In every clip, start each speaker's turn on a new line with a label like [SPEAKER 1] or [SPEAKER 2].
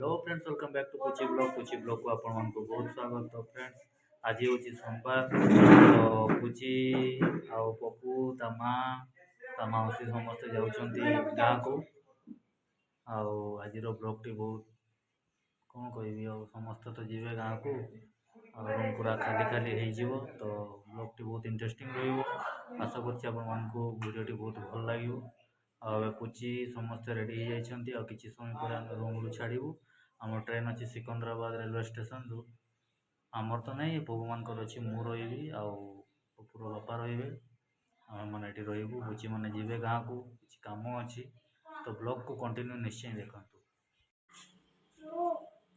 [SPEAKER 1] Hello friends, welcome back to पुची blog को आपण मानक बहुत स्वागत। तो फ्रेंड्स, आज हूँ सोमवार। तो पुची आउ पपू ता माउसी समस्ते जाऊँगी गाँ को। आज ब्लॉग टी बहुत कौन कह समस्त तो जीवे गाँ को रूम पूरा खाली खाली हो। तो ब्लॉग टी बहुत इंटरेस्टिंग आशा कर बहुत भल लगे। पुची समस्ते रेडी हो जाती। किसी समय पर आम रूम रू छाड़ू। आम ट्रेन अच्छी सिकंदराबाद रेलवे स्टेशन रु। आमर तो नहीं पपू मान अच्छी मु रही पपुर बापा रे आम मैंने ये रू। बुची मैंने जी गाँ को किसी कम अच्छी। तो ब्लॉग को कंटिन्यू निश्चय देखु।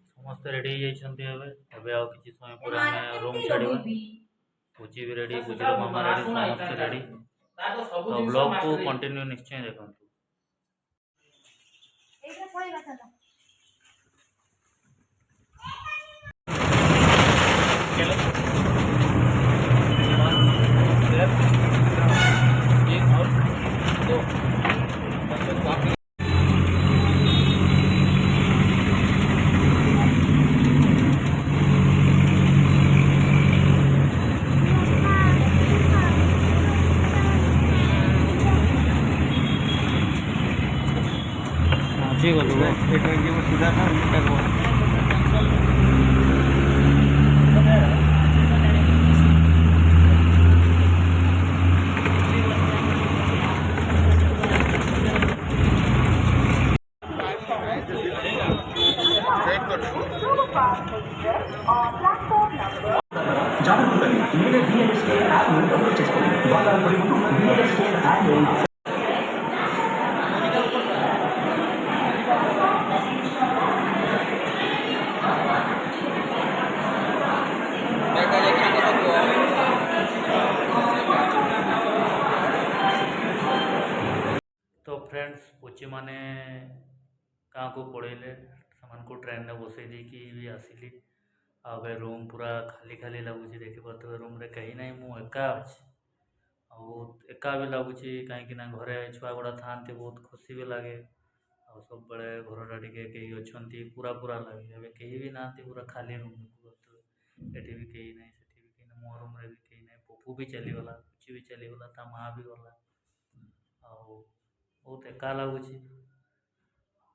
[SPEAKER 1] समस्ते रेडी हो किसी समय पर आम रूम छाड़ा। बुची भी रेडी, बुचीर मामा रेडी, समस्ते रेडी। तो ब्लॉग को कंटिन्यू निश्चय देखु। सीधा तो फ्रेंड्स, पुची माने गाँ को पड़े को ट्रेन में बसई देकी भी आसिली। अब रूम पूरा खाली खाली लगुच। देखिए रूम रे कहीं ना मु एका अच्छी। एका भी लगुच कहीं घरे छुआ गुड़ा था बहुत खुशी भी लगे। सब बड़े घरटा टे अच्छा पूरा पूरा लगे। अब कहीं भी ना पूरा खाली रूम ये भी कहीं ना मो रूम रे भी कहीं ना। पपू भी चलीगला, पुची भी चलीगला, ता माँ भी गला। बहुत एका लगुच।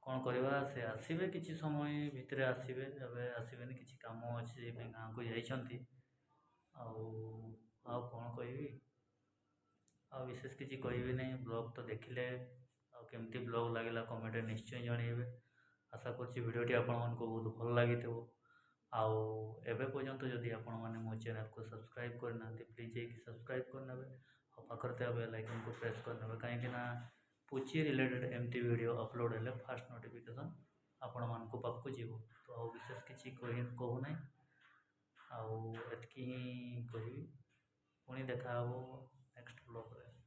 [SPEAKER 1] कौन करवा से आसवे किसी समय भितर आसवे। आसबेनि किसी कम अच्छे गाँ को जाइंट। कौन कह विशेष किसी कह नहीं। ब्लॉग तो देखिले केमती ब्लॉग लगे कमेंट निश्चय जनइबे। आशा करटी आपण को बहुत भल लगी। एवं पर्यंत जदि आपण मैंने मो चैनल को सब्सक्राइब करना प्लीज ये सब्सक्राइब करने और पाखे बेल आइकन को प्रेस करने कहीं पुची रिलेटेड एमती वीडियो अपलोड हेल्ले फास्ट नोटिफिकेशन आपण मान पाक जीव। तो विशेष किसी कहूना आतकी ही कह पुणी देखा नेक्स्ट ब्लॉग रे।